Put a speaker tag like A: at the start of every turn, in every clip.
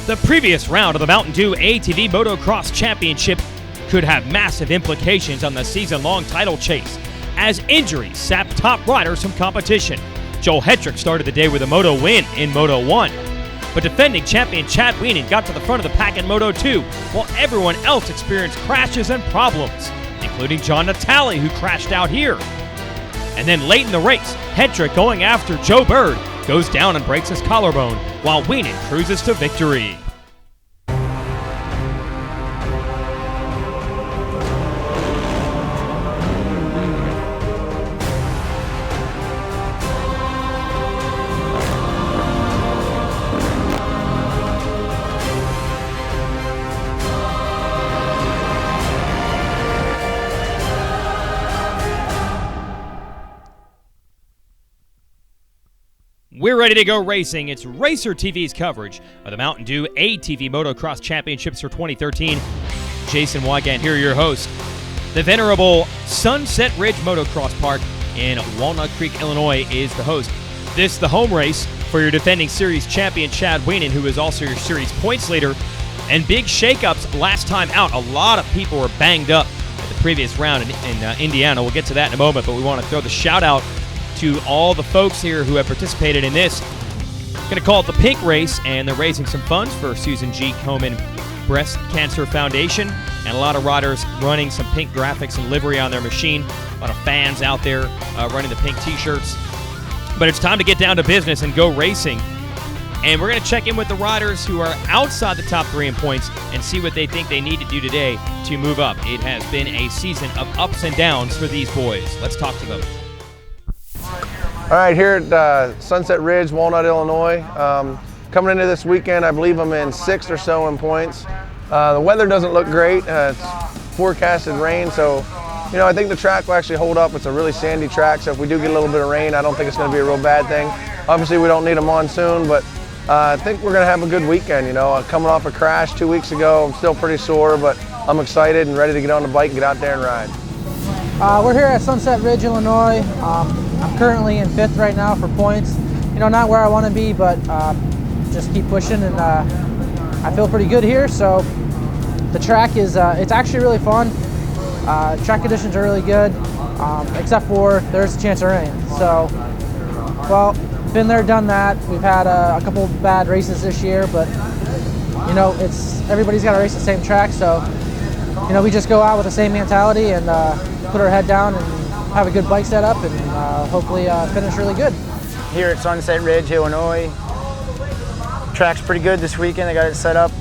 A: The previous round of the Mountain Dew ATV Motocross Championship could have massive implications on the season-long title chase as injuries sapped top riders from competition. Joel Hetrick started the day with a Moto win in Moto 1, but defending champion Chad Wienen got to the front of the pack in Moto 2, while everyone else experienced crashes and problems, including John Natale, who crashed out here. And then late in the race, Hetrick, going after Joe Bird, goes down and breaks his collarbone, while Wienen cruises to victory. We're ready to go racing. It's Racer TV's coverage of the Mountain Dew ATV Motocross Championships for 2013. Jason Wygant here, your host. The venerable Sunset Ridge Motocross Park in Walnut Creek, Illinois is the host. This is the home race for your defending series champion Chad Wienen, who is also your series points leader. And big shakeups last time out. A lot of people were banged up at the previous round in Indiana. We'll get to that in a moment, but we want to throw the shout out to all the folks here who have participated in this. Going to call it the Pink Race, and they're raising some funds for Susan G. Komen Breast Cancer Foundation, and a lot of riders running some pink graphics and livery on their machine. A lot of fans out there running the pink t-shirts. But it's time to get down to business and go racing. And we're going to check in with the riders who are outside the top 3 in points and see what they think they need to do today to move up. It has been a season of ups and downs for these boys. Let's talk to them.
B: All right, here at Sunset Ridge, Walnut, Illinois. Coming into this weekend, I believe I'm in 6th or so in points. The weather doesn't look great. It's forecasted rain, so I think the track will actually hold up. It's a really sandy track, so if we do get a little bit of rain, I don't think it's going to be a real bad thing. Obviously, we don't need a monsoon, but I think we're going to have a good weekend. Coming off a crash 2 weeks ago, I'm still pretty sore, but I'm excited and ready to get on the bike and get out there and ride.
C: We're here at Sunset Ridge, Illinois. I'm currently in 5th right now for points. Not where I want to be, but just keep pushing, and I feel pretty good here. So the track is, it's actually really fun. Track conditions are really good, except for there's a chance of rain. So, well, been there, done that. We've had a couple bad races this year, but everybody's got to race the same track. So, we just go out with the same mentality and put our head down and have a good bike setup and hopefully finish really good.
D: Here at Sunset Ridge, Illinois. Track's pretty good this weekend. They got it set up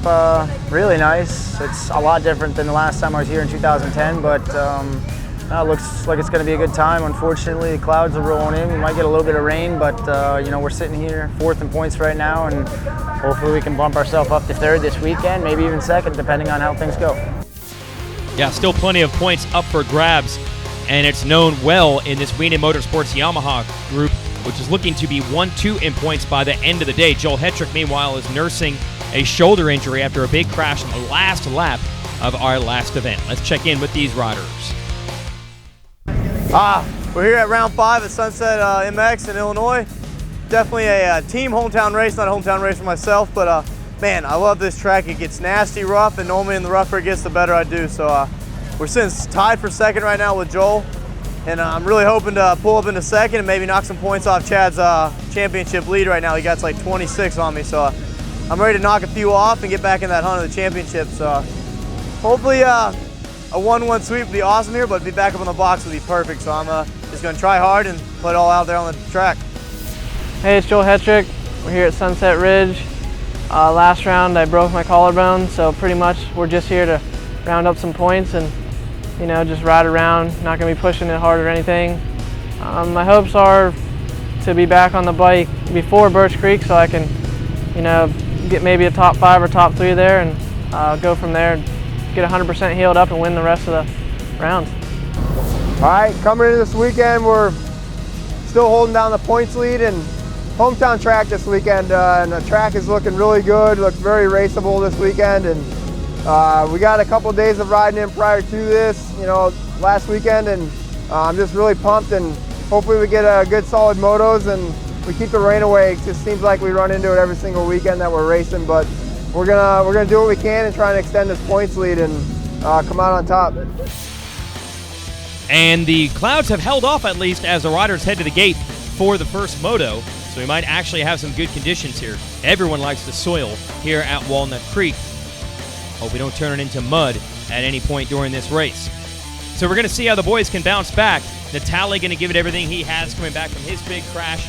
D: really nice. It's a lot different than the last time I was here in 2010, but it looks like it's going to be a good time. Unfortunately, the clouds are rolling in. We might get a little bit of rain, but we're sitting here 4th in points right now, and hopefully we can bump ourselves up to 3rd this weekend, maybe even 2nd, depending on how things go.
A: Yeah, still plenty of points up for grabs, and it's known well in this Wienen Motorsports Yamaha group, which is looking to be 1-2 in points by the end of the day. Joel Hetrick, meanwhile, is nursing a shoulder injury after a big crash on the last lap of our last event. Let's check in with these riders.
E: We're here at round 5 at Sunset MX in Illinois. Definitely a team hometown race, not a hometown race for myself, but man, I love this track. It gets nasty rough, and normally in the rougher it gets, the better I do. So we're sitting tied for 2nd right now with Joel, and I'm really hoping to pull up into 2nd and maybe knock some points off Chad's championship lead right now. He got like 26 on me, so I'm ready to knock a few off and get back in that hunt of the championship. So hopefully a 1-1 sweep would be awesome here, but be back up on the box would be perfect. So I'm just going to try hard and put it all out there on the track.
F: Hey, it's Joel Hetrick. We're here at Sunset Ridge. Last round I broke my collarbone, so pretty much we're just here to round up some points and just ride around. Not going to be pushing it hard or anything. My hopes are to be back on the bike before Birch Creek, so I can get maybe a top 5 or top 3 there, and go from there, get 100% healed up and win the rest of the rounds.
B: All right, coming into this weekend, we're still holding down the points lead, and hometown track this weekend, and the track is looking really good. Looks very raceable this weekend, and we got a couple days of riding in prior to this, last weekend, and I'm just really pumped, and hopefully we get a good solid motos and we keep the rain away. It just seems like we run into it every single weekend that we're racing, but
G: we're gonna do what we can and try and extend this points lead and come out on top.
A: And the clouds have held off at least as the riders head to the gate for the first moto, so we might actually have some good conditions here. Everyone likes the soil here at Walnut Creek. Hope we don't turn it into mud at any point during this race. So we're going to see how the boys can bounce back. Natale going to give it everything he has coming back from his big crash.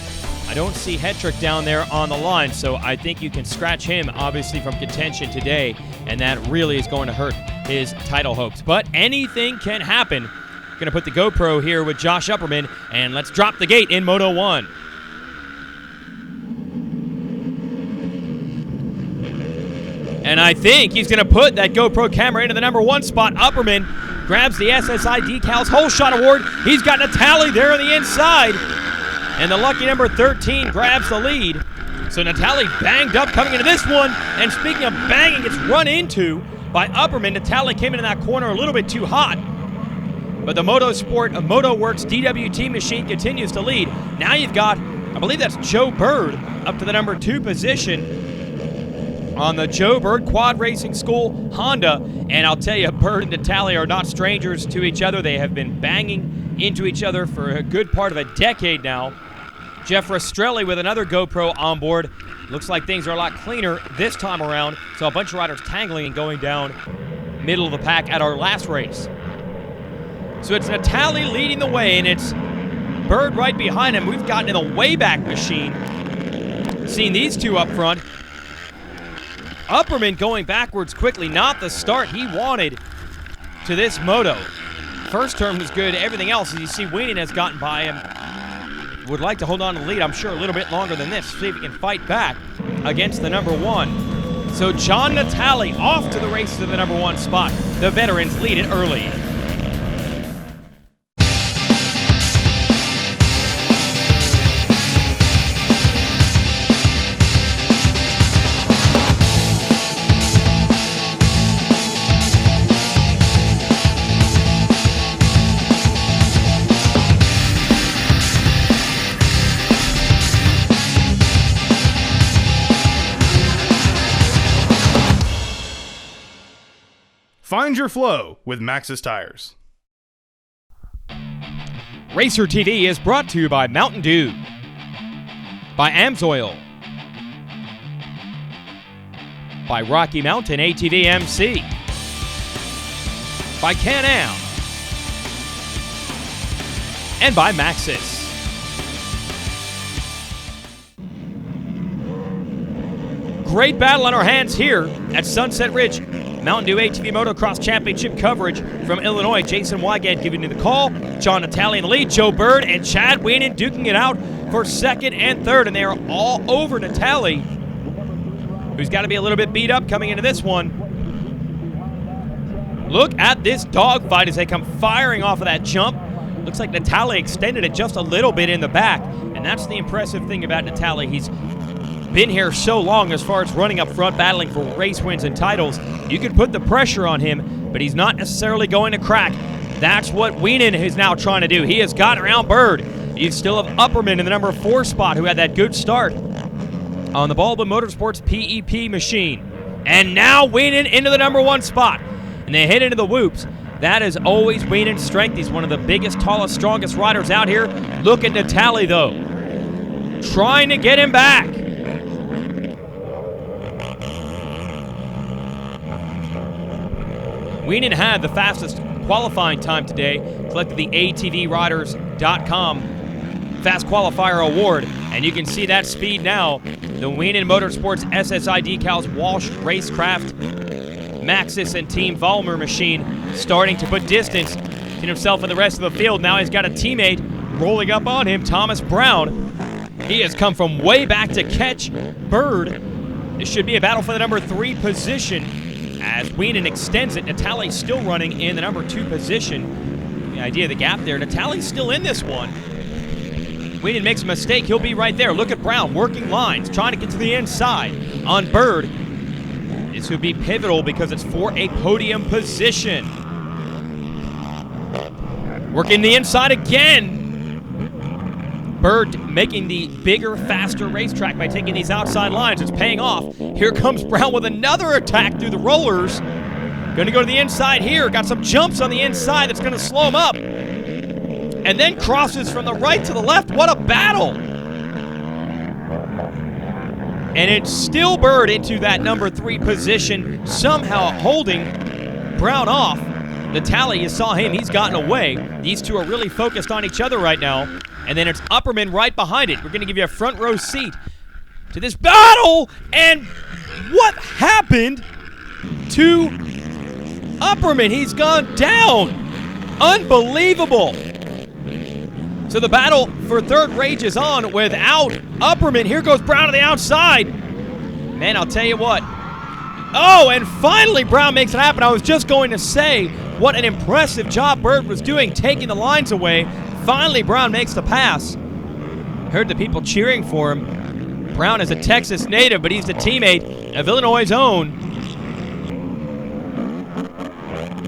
A: I don't see Hetrick down there on the line, so I think you can scratch him, obviously, from contention today, and that really is going to hurt his title hopes. But anything can happen. Going to put the GoPro here with Josh Upperman, and let's drop the gate in Moto 1. And I think he's going to put that GoPro camera into the number 1 spot. Upperman grabs the SSI Decals Whole Shot Award. He's got Natale there on the inside. And the lucky number 13 grabs the lead. So Natale banged up coming into this one. And speaking of banging, gets run into by Upperman. Natale came into that corner a little bit too hot. But the MotoWorks DWT machine continues to lead. Now you've got, I believe that's Joe Bird up to the number 2 position on the Joe Bird Quad Racing School Honda. And I'll tell you, Bird and Natale are not strangers to each other. They have been banging into each other for a good part of a decade now. Jeff Rastrelli with another GoPro on board. Looks like things are a lot cleaner this time around. So a bunch of riders tangling and going down middle of the pack at our last race. So it's Natale leading the way, and it's Bird right behind him. We've gotten in the Wayback Machine. Seen these two up front. Upperman going backwards quickly, not the start he wanted to this moto. First turn was good. Everything else, as you see, Wienen has gotten by him. Would like to hold on to the lead, I'm sure, a little bit longer than this. See if he can fight back against the number 1. So John Natale off to the race to the number 1 spot. The veterans lead it early.
H: Find your flow with Maxxis tires.
A: Racer TV is brought to you by Mountain Dew, by Amsoil, by Rocky Mountain ATVMX, by Can-Am, and by Maxxis. Great battle on our hands here at Sunset Ridge. Mountain Dew ATV Motocross Championship coverage from Illinois. Jason Wygant giving you the call. John Natale in the lead. Joe Bird and Chad Wienen duking it out for second and third. And they are all over Natale, who's got to be a little bit beat up coming into this one. Look at this dogfight as they come firing off of that jump. Looks like Natale extended it just a little bit in the back. And that's the impressive thing about Natale. He's been here so long as far as running up front, battling for race wins and titles. You can put the pressure on him, but he's not necessarily going to crack. That's what Wienen is now trying to do. He has gotten around Bird. You still have Upperman in the number 4 spot, who had that good start on the Baldwin Motorsports PEP machine. And now Wienen into the number 1 spot. And they hit into the whoops. That is always Wienen's strength. He's one of the biggest, tallest, strongest riders out here. Look at Natale, though, trying to get him back. Wienen had the fastest qualifying time today, collected the ATVRiders.com Fast Qualifier Award, and you can see that speed now. The Wienen Motorsports SSI Decals Walsh Racecraft Maxxis and Team Vollmer machine starting to put distance in himself and the rest of the field. Now he's got a teammate rolling up on him, Thomas Brown. He has come from way back to catch Bird. This should be a battle for the number 3 position. As Wienen extends it, Natale's still running in the number 2 position. The idea of the gap there, Natale's still in this one. Wienen makes a mistake, he'll be right there. Look at Brown, working lines, trying to get to the inside on Bird. This would be pivotal because it's for a podium position. Working the inside again. Bird making the bigger, faster racetrack by taking these outside lines. It's paying off. Here comes Brown with another attack through the rollers. Going to go to the inside here. Got some jumps on the inside that's going to slow him up. And then crosses from the right to the left. What a battle. And it's still Bird into that number 3 position, somehow holding Brown off. Natali, you saw him. He's gotten away. These two are really focused on each other right now. And then it's Upperman right behind it. We're going to give you a front row seat to this battle. And what happened to Upperman? He's gone down. Unbelievable. So the battle for third rages on without Upperman. Here goes Brown to the outside. Man, I'll tell you what. Oh, and finally Brown makes it happen. I was just going to say what an impressive job Bird was doing, taking the lines away. Finally, Brown makes the pass. Heard the people cheering for him. Brown is a Texas native, but he's the teammate of Illinois' own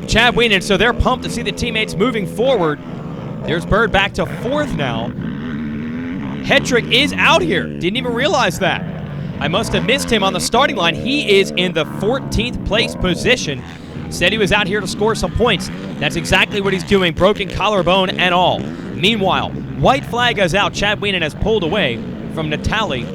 A: Chad Wienen, so they're pumped to see the teammates moving forward. There's Bird back to 4th now. Hetrick is out here. Didn't even realize that. I must have missed him on the starting line. He is in the 14th place position. Said he was out here to score some points. That's exactly what he's doing, broken collarbone and all. Meanwhile, white flag is out. Chad Wienen has pulled away from Natali.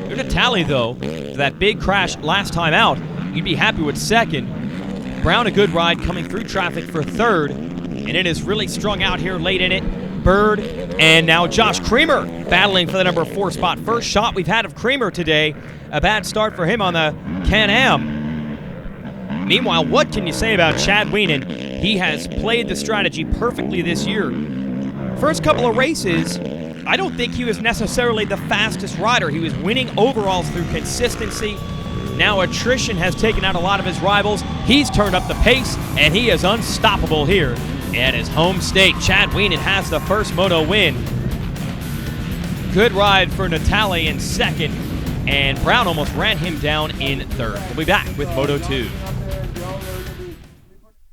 A: You're Natali, though, for that big crash last time out. You'd be happy with 2nd. Brown, a good ride coming through traffic for 3rd. And it is really strung out here late in it. Bird and now Josh Creamer battling for the number 4 spot. First shot we've had of Creamer today. A bad start for him on the Can-Am. Meanwhile, what can you say about Chad Wienen? He has played the strategy perfectly this year. First couple of races, I don't think he was necessarily the fastest rider. He was winning overalls through consistency. Now attrition has taken out a lot of his rivals. He's turned up the pace, and he is unstoppable here at his home state. Chad Wienen has the first moto win. Good ride for Natali in 2nd, and Brown almost ran him down in 3rd. We'll be back with Moto 2.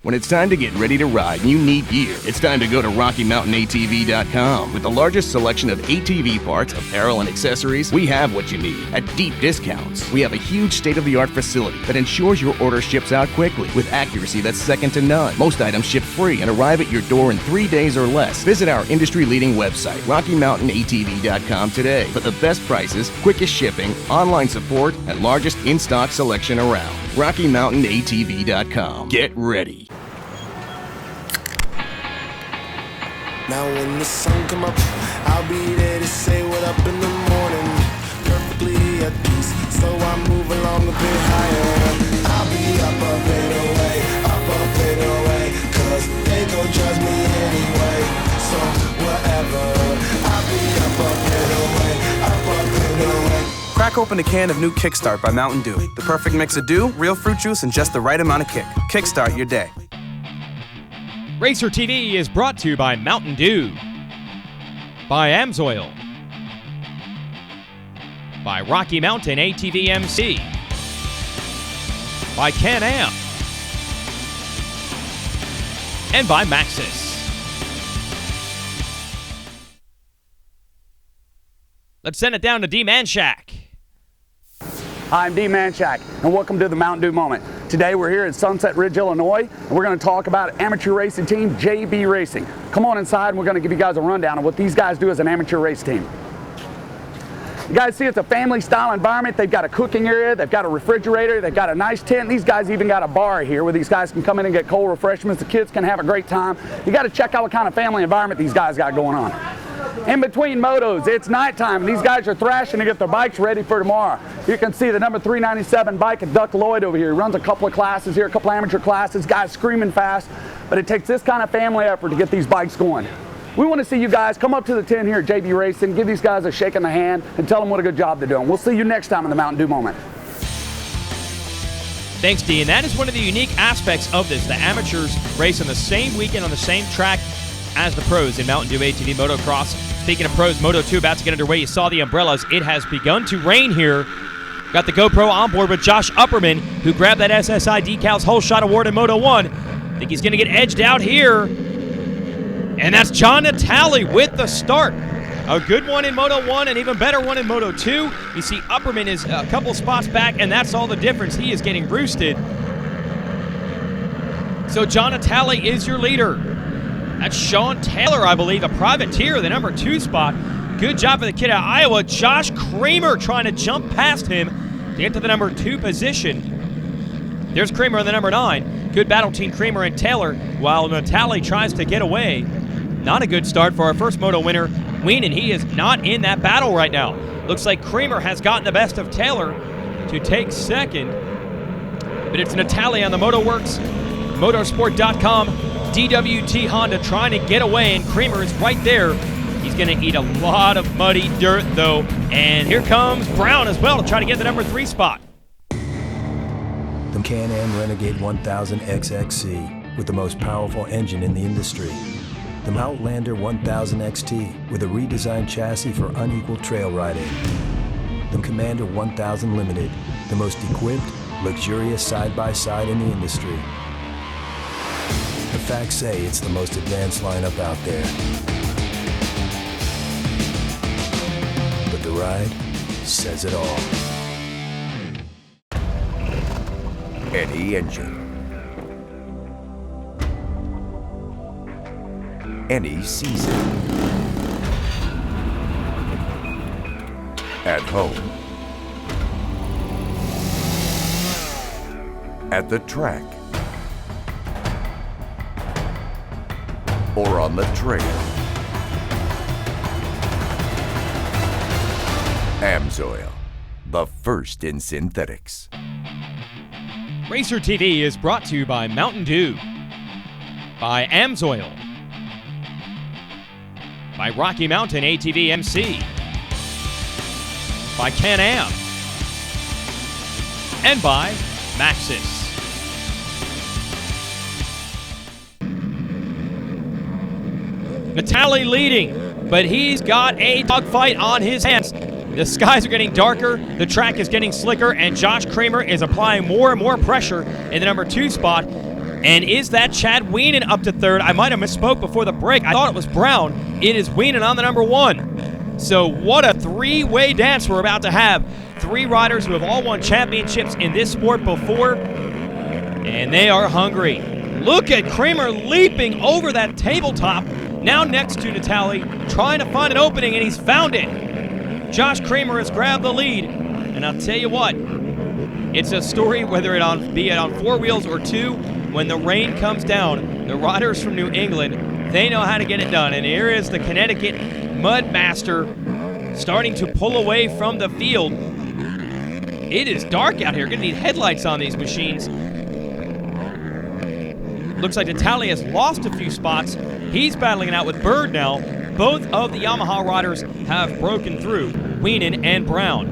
I: When it's time to get ready to ride and you need gear, it's time to go to RockyMountainATV.com. With the largest selection of ATV parts, apparel, and accessories, we have what you need at deep discounts. We have a huge state-of-the-art facility that ensures your order ships out quickly with accuracy that's second to none. Most items ship free and arrive at your door in 3 days or less. Visit our industry-leading website, RockyMountainATV.com today for the best prices, quickest shipping, online support, and largest in-stock selection around. RockyMountainATV.com. Get ready.
J: Now when the sun come up, I'll be there to say what up in the morning. Perfectly at peace, so I move along a bit higher. I'll be up a bit away, cause they gon' judge me anyway. So whatever, I'll be up a bit away.
K: Crack open a can of new Kickstart by Mountain Dew. The perfect mix of dew, real fruit juice, and just the right amount of kick. Kickstart your day.
A: Racer TV is brought to you by Mountain Dew, by Amsoil, by Rocky Mountain ATVMC, by Can-Am, and by Maxxis. Let's send it down to D Manshak.
L: Hi, I'm D Manshak, and welcome to the Mountain Dew Moment. Today we're here at Sunset Ridge, Illinois, and we're going to talk about amateur racing team JB Racing. Come on inside, and we're going to give you guys a rundown of what these guys do as an amateur race team. You guys see it's a family-style environment. They've got a cooking area, they've got a refrigerator, they've got a nice tent. These guys even got a bar here where these guys can come in and get cold refreshments. The kids can have a great time. You got to check out what kind of family environment these guys got going on. In between motos, it's nighttime, and these guys are thrashing to get their bikes ready for tomorrow. You can see the number 397 bike at Duck Lloyd over here. He runs a couple of classes here, a couple of amateur classes, guys screaming fast, but it takes this kind of family effort to get these bikes going. We want to see you guys come up to the tent here at JB Racing, give these guys a shake in the hand, and tell them what a good job they're doing. We'll see you next time in the Mountain Dew Moment.
A: Thanks, D. And that is one of the unique aspects of this. The amateurs race on the same weekend on the same track as the pros in Mountain Dew ATV Motocross. Speaking of pros, Moto 2 about to get underway. You saw the umbrellas. It has begun to rain here. Got the GoPro on board with Josh Upperman, who grabbed that SSI Decals Whole Shot Award in Moto 1. Think he's going to get edged out here. And that's John Natali with the start. A good one in Moto 1, an even better one in Moto 2. You see Upperman is a couple spots back, and that's all the difference. He is getting roosted. So John Natale is your leader. That's Sean Taylor, I believe, a privateer, the number 2 spot. Good job for the kid out of Iowa. Josh Kramer trying to jump past him to get to the number 2 position. There's Kramer in the number 9. Good battle between Kramer and Taylor, while Natale tries to get away. Not a good start for our first moto winner, Wienen. He is not in that battle right now. Looks like Kramer has gotten the best of Taylor to take second. But it's Natale on the MotoWorks, motorsport.com, DWT Honda trying to get away, and Kramer is right there. He's going to eat a lot of muddy dirt, though. And here comes Brown as well to try to get the number 3 spot.
M: The Can-Am Renegade 1000 XXC with the most powerful engine in the industry. The Outlander 1000 XT with a redesigned chassis for unequal trail riding. The Commander 1000 Limited, the most equipped, luxurious side-by-side in the industry. The facts say it's the most advanced lineup out there. But the ride says it all.
N: Any engine. Any season. At home. At the track. Or on the trail. AMSOIL, the first in synthetics.
A: Racer TV is brought to you by Mountain Dew, by AMSOIL, by Rocky Mountain ATVMX, by Can-Am, and by Maxxis. Natale leading, but he's got a dogfight on his hands. The skies are getting darker, the track is getting slicker, and Josh Kramer is applying more and more pressure in the number 2 spot. And is that Chad Wienen up to 3rd? I might have misspoke before the break. I thought it was Brown. It is Wienen on the number 1. So what a 3-way dance we're about to have. 3 riders who have all won championships in this sport before, and they are hungry. Look at Kramer leaping over that tabletop, now next to Natale, trying to find an opening, and he's found it. Josh Kramer has grabbed the lead, and I'll tell you what, it's a story whether be it on 4 wheels or 2, when the rain comes down, the riders from New England, they know how to get it done. And here is the Connecticut Mudmaster starting to pull away from the field. It is dark out here. Gonna need headlights on these machines. Looks like Natale has lost a few spots. He's battling it out with Bird now. Both of the Yamaha riders have broken through, Wienen and Brown.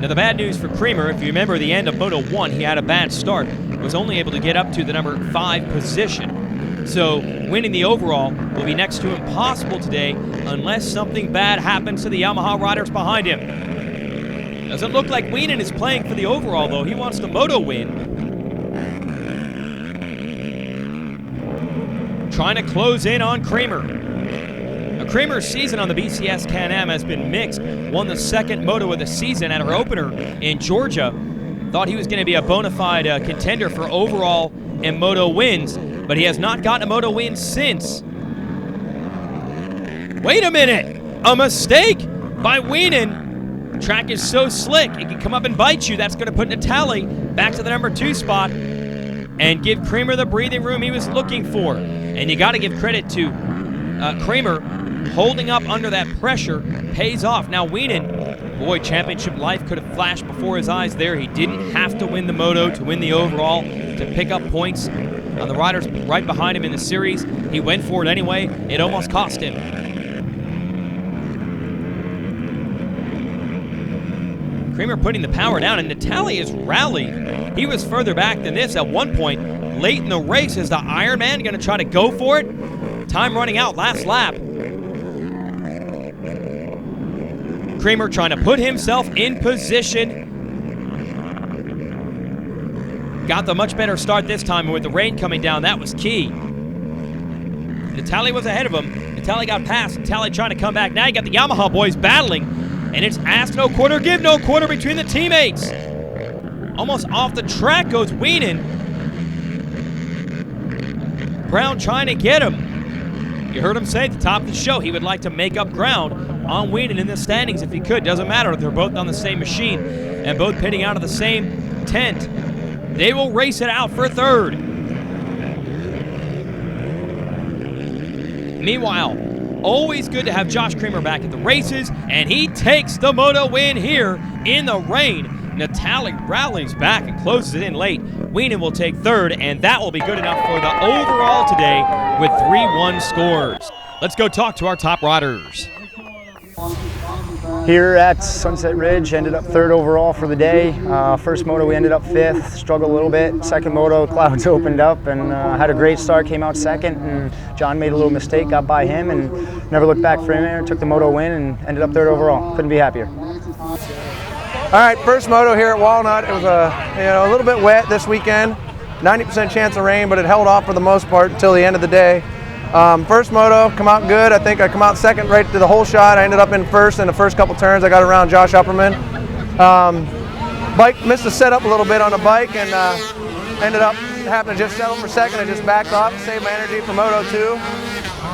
A: Now the bad news for Kramer, if you remember the end of Moto 1, he had a bad start. Was only able to get up to the number 5 position. So winning the overall will be next to impossible today unless something bad happens to the Yamaha riders behind him. Doesn't look like Wienen is playing for the overall, though. He wants the Moto win. Trying to close in on Kramer. Now, Kramer's season on the BCS Can-Am has been mixed. Won the 2nd moto of the season at our opener in Georgia. Thought he was going to be a bona fide contender for overall and moto wins, but he has not gotten a moto win since. Wait a minute! A mistake by Wienen. The track is so slick, it can come up and bite you. That's going to put Natale back to the number 2 spot and give Kramer the breathing room he was looking for. And you got to give credit to Kramer. Holding up under that pressure pays off. Now Wienen, boy, championship life could have flashed before his eyes there. He didn't have to win the moto to win the overall, to pick up points on the riders right behind him in the series. He went for it anyway. It almost cost him. Kramer putting the power down, and Natale is rallying. He was further back than this at one point. Late in the race, is the Ironman going to try to go for it? Time running out, last lap. Kramer trying to put himself in position. Got the much better start this time, and with the rain coming down, that was key. Natale was ahead of him. Natale got past. Natale trying to come back. Now you got the Yamaha boys battling, and it's ask no quarter, give no quarter between the teammates. Almost off the track goes Wienen. Brown trying to get him. You heard him say at the top of the show he would like to make up ground on Wienen in the standings if he could. Doesn't matter if they're both on the same machine and both pitting out of the same tent. They will race it out for third. Meanwhile, always good to have Josh Creamer back at the races, and he takes the moto win here in the rain. Natale rallies back and closes it in late. Wienen will take third, and that will be good enough for the overall today with 3-1 scores. Let's go talk to our top riders.
D: Here at Sunset Ridge, ended up third overall for the day. First moto we ended up fifth, struggled a little bit. Second moto, clouds opened up and had a great start, came out second, and John made a little mistake, got by him, and never looked back for him there, took the moto win and ended up third overall. Couldn't be happier.
B: All right, first moto here at Walnut. It was a little bit wet this weekend, 90% chance of rain, but it held off for the most part until the end of the day. First moto, come out good. I think I come out second right to the whole shot. I ended up in first in the first couple turns. I got around Josh Upperman. Bike missed the setup a little bit on the bike and ended up having to just settle for second. I just backed off, saved my energy for Moto 2.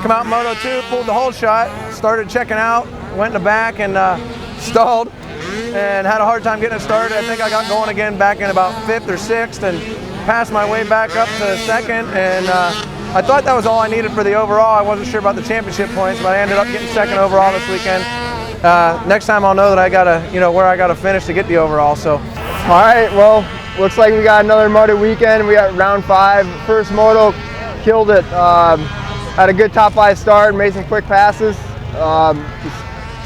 B: Come out in Moto 2, pulled the whole shot, started checking out, went in the back and stalled and had a hard time getting it started. I think I got going again back in about 5th or 6th and passed my way back up to second, and I thought that was all I needed for the overall. I wasn't sure about the championship points, but I ended up getting second overall this weekend. Next time I'll know that I gotta, where I gotta finish to get the overall. So,
G: all right, well, looks like we got another moto weekend. We got round 5. First moto, killed it. Had a good top 5 start, made some quick passes.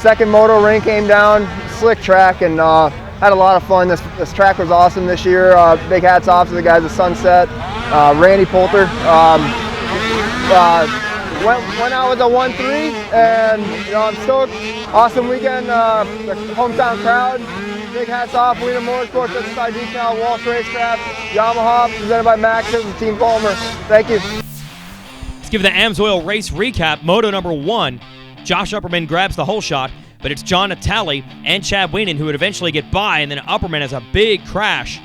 G: Second moto, rain came down, slick track, and had a lot of fun. This track was awesome this year. Big hats off to the guys at Sunset. Randy Poulter went out with a 1-3, and I'm stoked. Awesome weekend. The hometown crowd. Big hats off. Wienen Motorsports, SSI Decal, Walsh Racecraft, Yamaha, presented by Maxxis and Team Palmer. Thank you.
A: Let's give the AMSOIL race recap. Moto number 1, Josh Upperman grabs the whole shot, but it's John Natale and Chad Wienen who would eventually get by, and then Upperman has a big crash.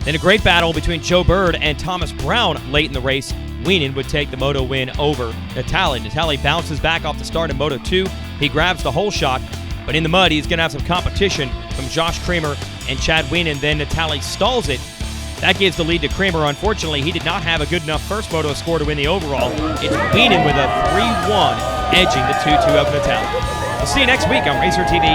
A: Then a great battle between Joe Bird and Thomas Brown late in the race. Wienen would take the moto win over Natale. Natale bounces back off the start in Moto 2. He grabs the whole shot, but in the mud he's going to have some competition from Josh Creamer and Chad Wienen. Then Natale stalls it. That gives the lead to Creamer. Unfortunately, he did not have a good enough first moto score to win the overall. It's Wienen with a 3-1, edging the 2-2 of Natale. We'll see you next week on Racer TV.